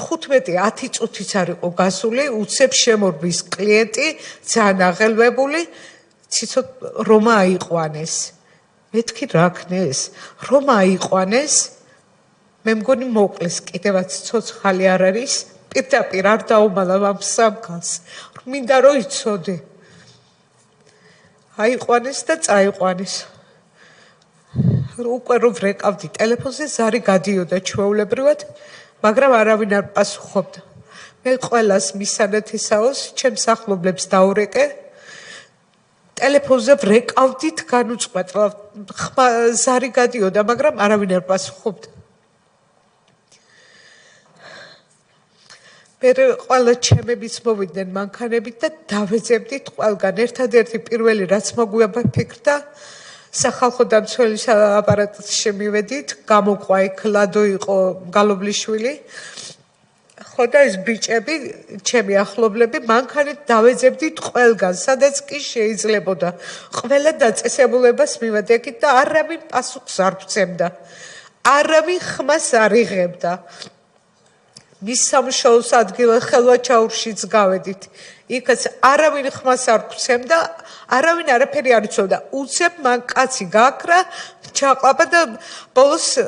15-10 წუთიც არ იყო გასული, უცებ შემორბის კლიენტი, ძალიან აღელვებული, ციცოთ რომ აიყვანეს. მეთქი რა ქნეს, რომ აიყვანეს, მე მგონი მოკლეს, კიდევაც ცოცხალი არ არის, პირდაპირ არ დაუმალა ამ სამკალს, მინდა რომ იცოდე. აიყვანეს და წაიყვანეს. უკვე რომ ვრეკავდი ტელეფონზე, ზარი გადიოდა ჩვეულებრივად, მაგრამ არავინ არ პასუხობდა. მე ყველას მისანათესაოს, ჩემს ახლობლებს დაურეკე. ტელეფონზე ვრეკავდით განუწყვეტლად. ზარი გადიოდა, მაგრამ არავინ არ პასუხობდა. მე ყველა ჩემებიც მოვიდნენ მანქანებით და დავეძებდით ყველგან. ერთადერთი პირველი რაც მოგვაფიქრდა, სახალხო დამცველის აპარატში მივედით, გამოყვა იქ ლადო იყო გალობლიშვილი. ხო და ეს ბიჭები, ჩემი ახლობლები, მანქანით დავეძებდით ყველგან, სადაც კი შეიძლებოდა. ყველა დაწესებულებას მივედეკით და არავინ პასუხს არ გვცემდა. არავინ ხმას არ იღებდა. მის სამუშაოს ადგილ ხელვაჩაურშიც გავედით. იქაც არავინ ხმას არ გვცემდა, არავინ არაფერი არ იცოდა. უცებ მან კაცი გააქრა, ჩაყლაპა და ბოლოს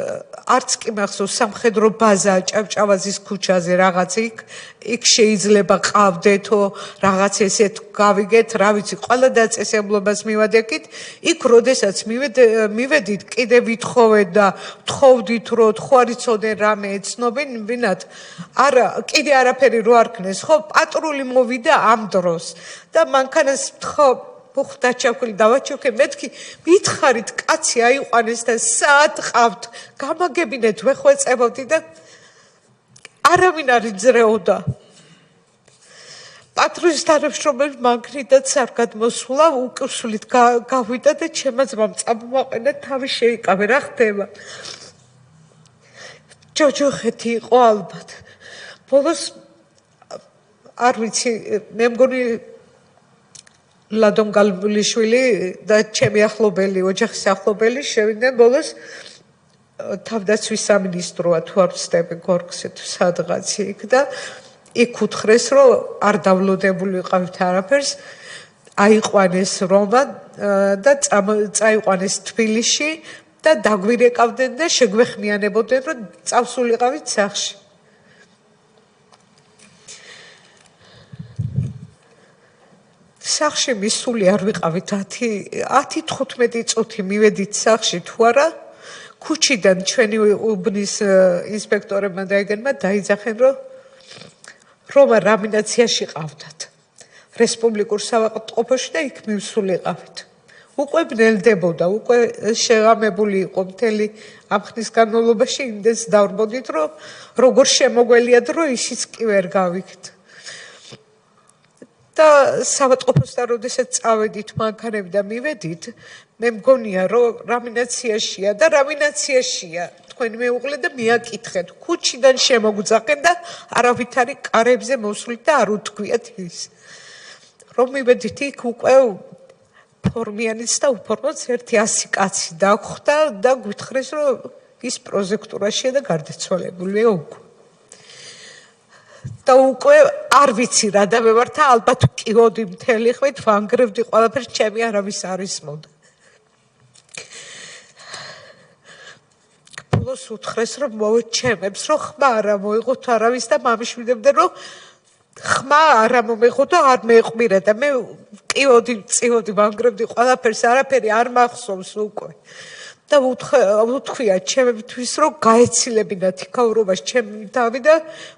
არც კი მახსოვს სამხედრო ბაზა ჭავჭავაზის ქუჩაზე რაღაც იქ შეიძლება ყავდეთო, რაღაც ესეთ გავიგეთ, რა ვიცი, ყველა დაწესებულებას მივადეკით. იქ როდესაც მივედით, კიდე ვითხოვეთ და თხოვდით, რომ ხო არ იცოდნენ რამე ეცნობენ, ვინათ არა, კიდე არაფერი რო არ ქნეს, ხო, პატრული მოვიდა ამ დროს და მანქანას ბუხთა ჩაქვილი დავაჩოქე, მეთქი მითხარით კაცი აიყვანეს და საათ ყავთ, გამაგებინეთ, ვეხვეწებოდი და არავინ არ იძრეოდა. პატრულის თანამშრომელი მაგნიდაც არ გადმოსულა, უკუსვლით გავიდა და ჩემმა ძმამ წამოაყენა, თავი შეიკავე, რა ხდება? ჯოჯოხეთი იყო ალბათ. ბოლოს არ ვიცი, მე მგონი ლადომ გალბულიშვილი და ჩემი ახლობელი, ოჯახის ახლობელი შევიდნენ ბოლოს თავდაცვის სამინისტროა თუ არ ვცდები გორგზე თუ სადღაც იქ და იქ უთხრეს, რომ არ დავლოდებული ვიყავით არაფერს, აიყვანეს რომა და წაიყვანეს თბილისში და დაგვირეკავდნენ და შეგვეხმიანებოდნენ, რომ წავსულიყავით სახლში. სახლში მისული არ ვიყავით 10-15 წუთი მივედით სახლში თუ არა, ქუჩიდან ჩვენი უბნის ინსპექტორებმა და ეგენმა დაიძახენ, რომ რამინაციაში ყავდათ რესპუბლიკურ სავაყყოფოში და იქ მივსულიყავით. უკვე ბნელდებოდა, უკვე შეღამებული იყო მთელი ამ ხნის განმავლობაში, იმდენს დავრბოდით, რომ როგორ შემოგველია დრო, ისიც კი ვერ გავიქთ. და სავაყყოფოსთან როდესაც წავედით მანქანები და მივედით, მე მგონია, რომ რამინაციაშია და რამინაციაშია. თქვენ მეუღლე და მიაკითხეთ, ქუჩიდან შემოგძახენ და არავითარი კარებზე მოსვლით და არ უთქვიათ ის. რომ მივედით იქ უკვე ფორმიანიც და უფორმოც 100 კაცი დაგხვდა და გვითხრეს, რომ ის პროზექტურაშია და გარდაცვალებულია უკვე. და უკვე არ ვიცი რა და მე ვარ და ალბათ ვკივოდი მთელი ხმით, ვანგრევდი ყველაფერს, ჩემი არავის არ ისმოდა. ბოლოს უთხრეს, რომ მოვეჩემებს, რომ ხმა არა მოიღოთ არავის და მამიშვიდებდნენ, რომ ხმა არა მომეღო და არ მეეყვირა და მე ვკივოდი, წივოდი, ვანგრევდი ყველაფერს, არაფერი არ მახსოვს უკვე. და უთქვია ჩემთვის, რომ გაეცილებინათ იქაურობას ჩემი თავი და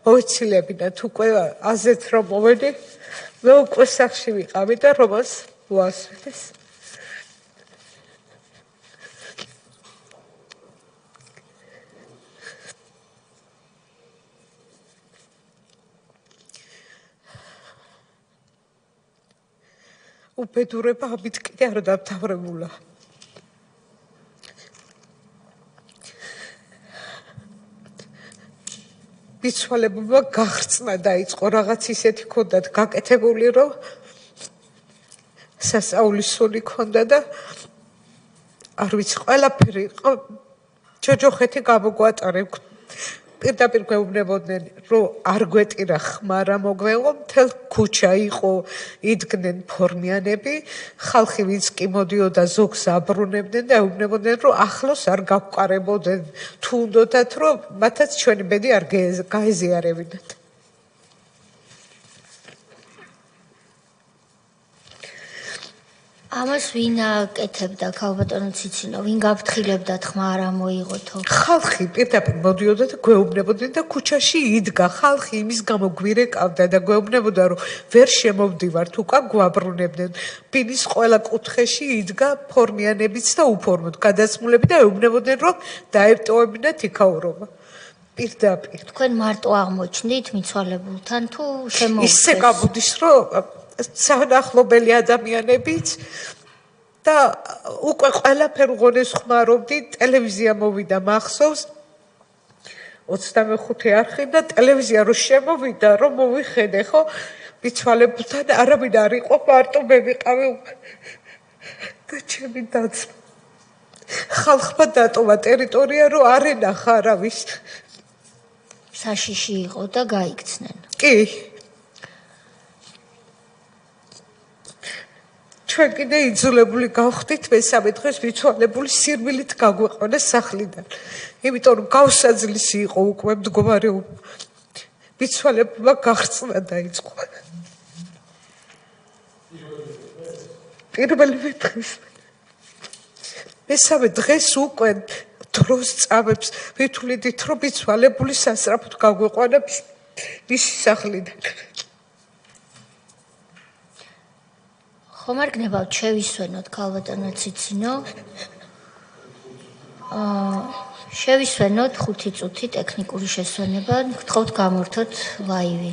მოვეცილებინათ უკვე აზეთ რომ მოვედი, მე უკვე სახლში ვიყავი და რომას ვასვენეს. უბედურება ამით კიდე არ დამთავრებულა. მიცვალებობა გახრწნა დაიწყო, რაღაც ისეთი ქონდათ გაკეთებული, რომ სასაულის სული ქონდა და არ ვიცი, ყველაფერი იყო ჯოჯოხეთი გამოგვატარე. პირდაპირ გვეუბნებოდნენ, რომ არ გვეტირა ხმა რა მოგვეღო, მთელ ქუჩა იყო, იდგნენ ფორმიანები, ხალხი ვინც კი მოდიოდა ზოგს აბრუნებდნენ და ეუბნებოდნენ, რომ ახლოს არ გავყარებოდნენ, თუ უნდათ, რომ მათაც ჩვენი ბედი არ გაეზიარებინათ. ამას ვინ აკეთებდა ქალბატონო ციცინო, ვინ გაფრთხილებდა ხმა არ ამოიღოთო? ხალხი პირდაპირ მოდიოდა და გვეუბნებოდნენ და ქუჩაში იდგა, ხალხი იმის გამო გვირეკავდა და გვეუბნებოდა, რომ ვერ შემოვდივართ, უკან გვაბრუნებდნენ. ბინის ყველა კუთხეში იდგა ფორმიანებიც და უფორმოდ გადაცმულები და ეუბნებოდნენ, რომ დაეტოვებინათ იქაურობა. პირდაპირ. თქვენ მარტო აღმოჩნდით მიცვალებულთან თუ შემოუხდეს? ისე გამოდის, რომ სანახლობელი ადამიანებიც და უკვე ყველაფერ უღონეს ხმარობდი, ტელევიზია მოვიდა მახსოვს 25 არხი და ტელევიზია რო შემოვიდა, რომ მოვიხედე, ხო, მიცვალებულთან არავინ არ იყო, მარტო მე ვიყავი და ჩემი დაცვა. ხალხმა დატოვა ტერიტორია, რომ არ ენახა არავის. საშიში იყო და გაიქცნენ. კი. ჩვენ კიდე იძულებული გავხდით მესამე დღეს მიცვალებული სირბილით გაგვეყვანეს სახლიდან. იმიტომ რომ გავსაძლისი იყო უკვე მდგომარეობა. მიცვალებულმა გაღწვა დაიწყო. პირველი დღეს. მესამე დღეს უკვე დროს წამებს ვითვლიდით, რომ მიცვალებული სასწრაფოდ გაგვეყვანა მისი სახლიდან. ხომ არ გნებავთ შევისვენოთ ქალბატონო ციცინო? შევისვენოთ 5 წუთი ტექნიკური შესვენება, გთხოვთ გამორთოთ ლაივი.